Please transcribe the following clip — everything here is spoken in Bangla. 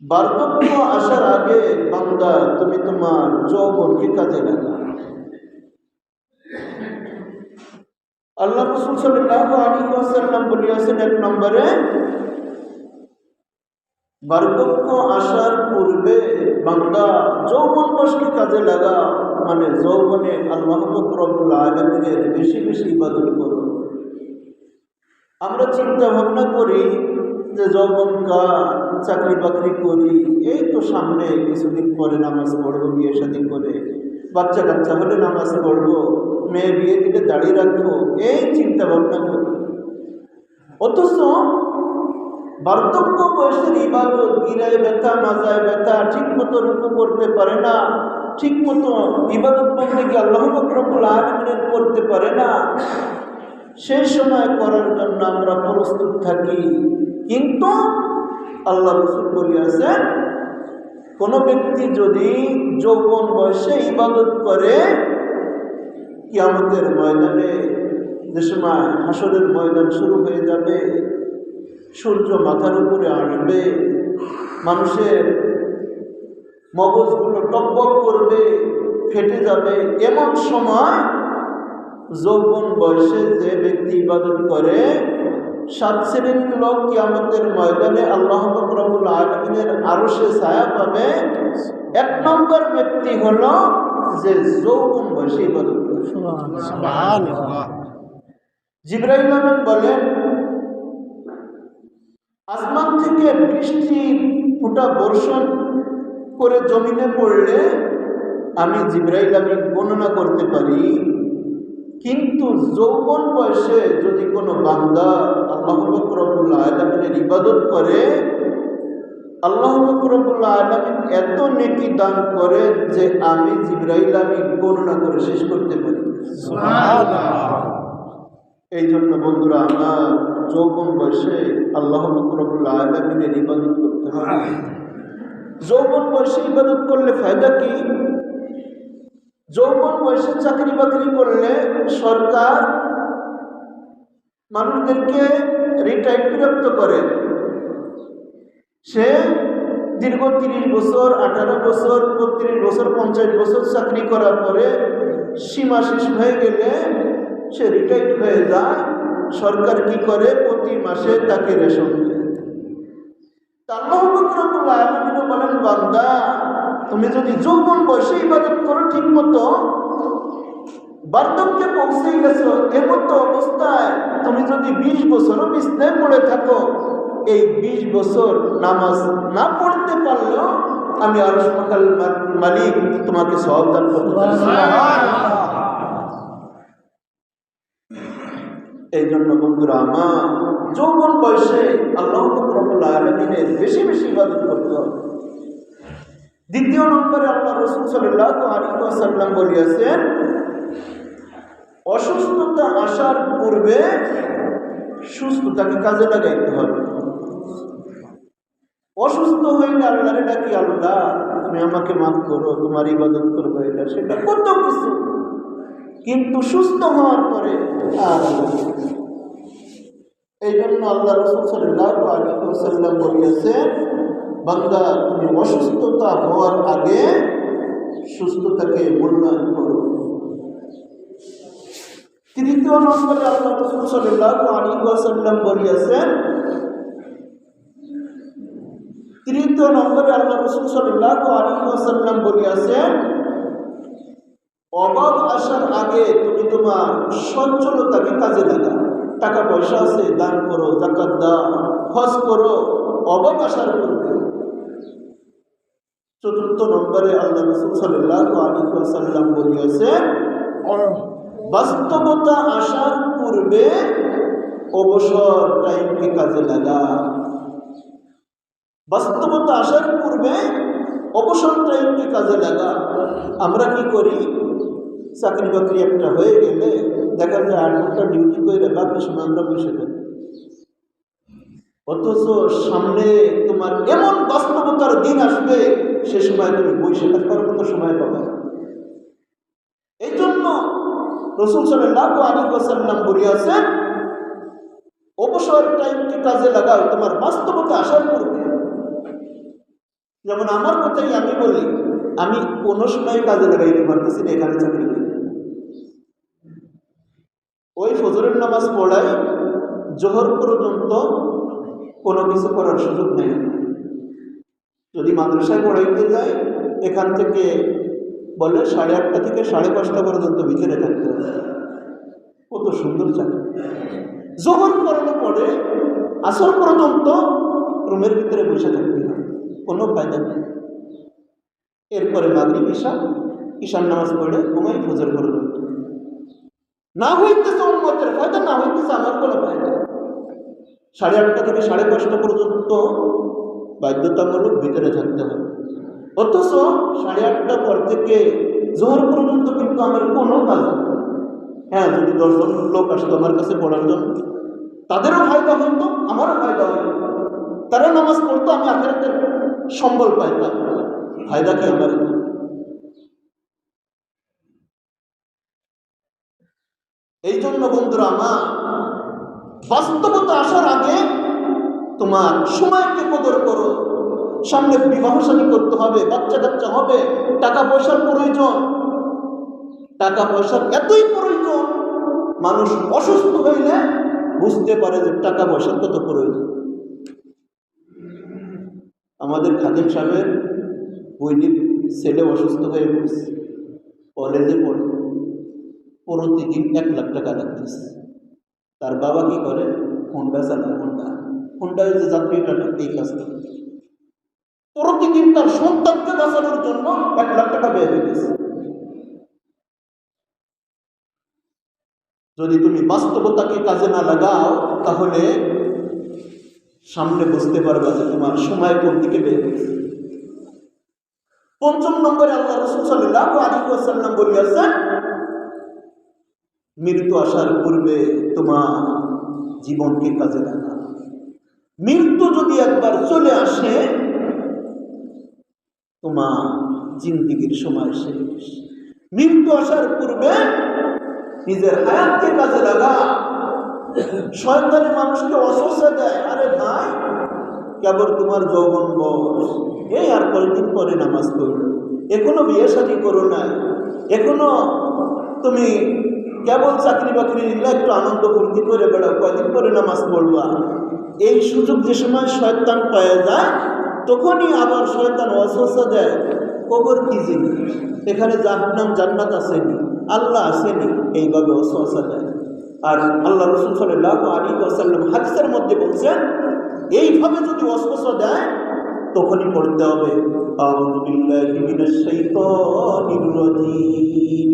বার্ধক্য আসার আগে বান্দা তুমি তোমার যৌবনকে কাজে লাগা। আল্লাহ রাসূল সাল্লাল্লাহু আলাইহি ওয়াসাল্লাম বলেছেন, এক নম্বরে বার্ধক্য আসার পূর্বে বান্দা যৌবন বয়সকে কাজে লাগা, মানে যৌবনে আল্লাহ রব্বুল আলামিনের বেশি বেশি ইবাদত করো। আমরা চিন্তা ভাবনা করি যে যৌবনকাল চাকরি বাকরি করি, এই তো সামনে কিছুদিন পরে নামাজ পড়বো, বিয়ে শাদী করে বাচ্চা কাচ্চা হলে নামাজ পড়বো, মেয়ে বিয়ে দিলে দাঁড়িয়ে রাখবো, এই চিন্তা ভাবনা করি। অথচ বার্ধক্য বয়সের ইবাদত, গিরায় ব্যথা মাজায় ব্যথা, ঠিক মতো রুকু করতে পারে না, ঠিক মতো ইবাদত বন্দেগী আল্লাহ রব্বুল আলামিনের করতে পারে না, সেই সময় করার জন্য আমরা প্রস্তুত থাকি। কিন্তু আল্লাহ রাসূল বলিয়াছেন, কোনো ব্যক্তি যদি যৌবন বয়সে ইবাদত করে, কিয়ামতের ময়দানে যে সময় হাসরের ময়দান শুরু হয়ে যাবে, সূর্য মাথার উপরে আসবে, মানুষের মগজগুলো টকবক করবে, ফেটে যাবে, এমন সময় যৌবন বয়সে যে ব্যক্তি ইবাদত করে, 7 শ্রেণীর লোক কিয়ামতের ময়দানে আল্লাহ রব্বুল আলামিনের আরশে ছায়া পাবে। 1 নম্বর ব্যক্তি হলো যে যৌবন বয়সে ইবাদত করে। সুবহানাল্লাহ। জিবরাইল আমিন বলেন, আসমান থেকে বৃষ্টি ফুটা বর্ষণ করে জমিনে পড়লে আমি জিবরাইল আমিন গণনা করতে পারি, কিন্তু যৌবন বয়সে যদি কোনো বান্দা আল্লাহ রব্বুল আলামিনের ইবাদত করে, আল্লাহ রব্বুল আলামিন এত নেকি দান করে যে আমি জিবরাইল আমিন গণনা করে শেষ করতে পারি। সুবহানাল্লাহ। এই জন্য বন্ধুরা, আমার যৌবন বয়সে আল্লাহ রব্বুল আলামিনের ইবাদত করতে হবে। যৌবন বয়সে ইবাদত করলে ফায়দা কি? যৌবন বয়সে চাকরি বাকরি করলে সরকার মানুষদেরকে রিটায়ার্ড প্রাপ্ত করে। সে দীর্ঘ 30 বছর, 18 বছর, 32 বছর, 50 বছর চাকরি করার পরে সীমা শেষ হয়ে গেলে সে রিটায়ার্ড হয়ে যায়। সরকার কি করে? প্রতি মাসে তাকে রেশন দেয়। আল্লাহ রব্বুল আলামিন বলেন, বান্দা তুমি যদি যৌবন বয়সে ইবাদত করো ঠিক মতো, বার্ধক্যে পৌঁছে গেছো, এমতো অবস্থায় তুমি যদি 20 বছরও বিছনায় পড়ে থাকো, এই 20 বছর নামাজ না পড়তে পারলেও আমি আরশ পাকের মালিক তোমাকে সওয়াব দান করতে পারি। এই জন্য বন্ধুরা আমার, যৌবন বয়সে আল্লাহ রব্বুল আলামিনের বেশি বেশি ইবাদত করতে হবে। দ্বিতীয় নম্বরে আল্লাহ রাসূল সাল্লাল্লাহু আলাইহি ওয়াসাল্লাম বলেছেন, অসুস্থতা আসার পূর্বে সুস্থতাকে কাজে লাগাইতে হবে। অসুস্থ হইলে আল্লাহরে ডাকি, আল্লাহ তুমি আমাকে মাফ করো, তোমার ইবাদত করবো, এটা সেটা কত কিছু, কিন্তু সুস্থ হওয়ার পরে আর এই জন্য আল্লাহ রাসূল সাল্লাল্লাহু আলাইহি ওয়াসাল্লাম বলেছেন, বান্দা তুমি অসুস্থতা হওয়ার আগে সুস্থতাকে মূল্যায়ন করো। তৃতীয় নম্বরে আল্লাহ রাসূল সাল্লাল্লাহু আলাইহি ওয়াসাল্লাম বলেছেন, তৃতীয় নম্বরে আল্লাহ রাসূল সাল্লাল্লাহু আলাইহি ওয়াসাল্লাম বলেছেন, অভাব আসার আগে তুমি তোমার সচ্ছলতাকে কাজে লাগাও। টাকা পয়সা আছে, দান করো, যাকাত দাও, হজ করো, অভাব আসার পূর্বে। চতুর্থ নম্বরে আল্লাহ রাসূল সাল্লাল্লাহু আলাইহি ওয়াসাল্লাম বলেছেন, বাস্তবতা আসার পূর্বে অবসর টাইমকে কাজে লাগা। বাস্তবতা আসার পূর্বে অবসর টাইমকে কাজে লাগা। আমরা কি করি? চাকরি বাকরি একটা হয়ে গেলে দেখা যায় 8 ঘন্টা ডিউটি করে বাকি সময় আমরা বসে থাকি। অথচ সামনে তোমার এমন বাস্তবতার দিন আসবে, সে সময় তুমি বসে থাকার মতো সময় পাবে। এই জন্য রাসূল সাল্লাল্লাহু আলাইহি ওয়াসাল্লাম বলেছেন, অবসর টাইমকে কাজে লাগাও তোমার বাস্তবতা আসার পূর্বে। যেমন আমার কথাই আমি বলি, আমি কোনো সময় কাজে লাগাইতে পারতেছি না, এখানে চাকরি করি। ওই ফজরের নামাজ পড়াই জোহর পর্যন্ত কোনো কিছু করার সুযোগ নেই। যদি মাদ্রাসায় পড়াইতে যায়, এখান থেকে বলে 8:30 থেকে 5:30 পর্যন্ত ভিতরে থাকতে হবে। কত সুন্দর চাকরি। জোহর পড়ানো পরে আসর পর্যন্ত রুমের ভিতরে বসে থাকতে হবে, কোনো ফায়দা নেই। এরপরে মাগরিব ঈশার নামাজ পড়ে ঘুমাই ফজর পর্যন্ত। না হইতেছে উম্মতের ফায়দা, না হইতেছে আমার কোনো ফায়দা। 8:30 থেকে 5:30 পর্যন্ত বাধ্যতামূলক ভিতরে থাকতে হবে। অথচ 8:30 পর থেকে জোহর পর্যন্ত কিন্তু আমার কোনো কাজ নেই। হ্যাঁ, যদি 10 জন লোক আসতো আমার কাছে পড়ার জন্য, তাদেরও ফায়দা হইতো, আমারও ফায়দা হইতো। তারা নামাজ পড়তো, আমি আখিরাতের সম্বল পাইতাম। ফায়দা কি আমার? এই জন্য বন্ধুরা আমার, বাস্তবতা আসার আগে তোমার সময়কে কদর করো। সামনে বিবাহ শাদী করতে হবে, বাচ্চা কাচ্চা হবে, টাকা পয়সার প্রয়োজন। টাকা পয়সার এতই প্রয়োজন, মানুষ অসুস্থ হইলে বুঝতে পারে যে টাকা পয়সার কত প্রয়োজন। আমাদের খাদিম সাহেবের বৈদিক ছেলে অসুস্থ হয়ে পড়ছে, কলেজে পড়ে, প্রতিদিন 1 লাখ টাকা লাগতেছে। তার বাবা কি করে? হোন্ডা চালায়। হোন্ডায় যে যাত্রীটা এই কাজ করে, প্রতিদিন তার সন্তানকে বাঁচানোর জন্য 1 লাখ টাকা ব্যয় দিতেছে। যদি তুমি বাস্তবতাকে কাজে না লাগাও, তাহলে সামনে বুঝতে পারবা যে তোমার সময় কোন দিকে বের হয়েছে। 5 নম্বরে আল্লাহ রাসূল সাল্লাল্লাহু আলাইহি ওয়াসাল্লাম বলেছেন, মৃত্যু আসার পূর্বে তোমার জীবনকে কাজে লাগাও। মৃত্যু যদি একবার চলে আসে, তোমার জিন্দেগীর সময় শেষ। মৃত্যু আসার পূর্বে নিজের হায়াতকে কাজে লাগা। শয়তানি মানুষকে অসুস্থ দেয়, আরে ভাই কেবল তোমার যৌবন বয়স, এই আর কয়েকদিন পরে নামাজ পড়ো, এখনো বিয়ে শাদী করো না, এখনো তুমি কেবল চাকরি বাকরি নিলে একটু আনন্দ ফুর্তি করে বেড়াও, কয়েকদিন পরে নামাজ পড়বা। এই সুযোগ যে সময় শয়তান পাওয়া যায়, তখনই আবার শয়তান ওয়াসওয়াসা দেয়, কবর কি জিনিস, এখানে জাহান্নাম জান্নাত আসেনি, আল্লাহ আসেনি, এইভাবে ওয়াসওয়াসা দেয়। আর আল্লাহ রাসূল সাল্লাল্লাহু আলাইহি ওয়াসাল্লাম হাদিসের মধ্যে বলছেন, এইভাবে যদি ওয়াসওয়াসা দেয়, তখনই পড়তে হবে আউযু বিল্লাহি মিনাশ শাইতানির রাজীম।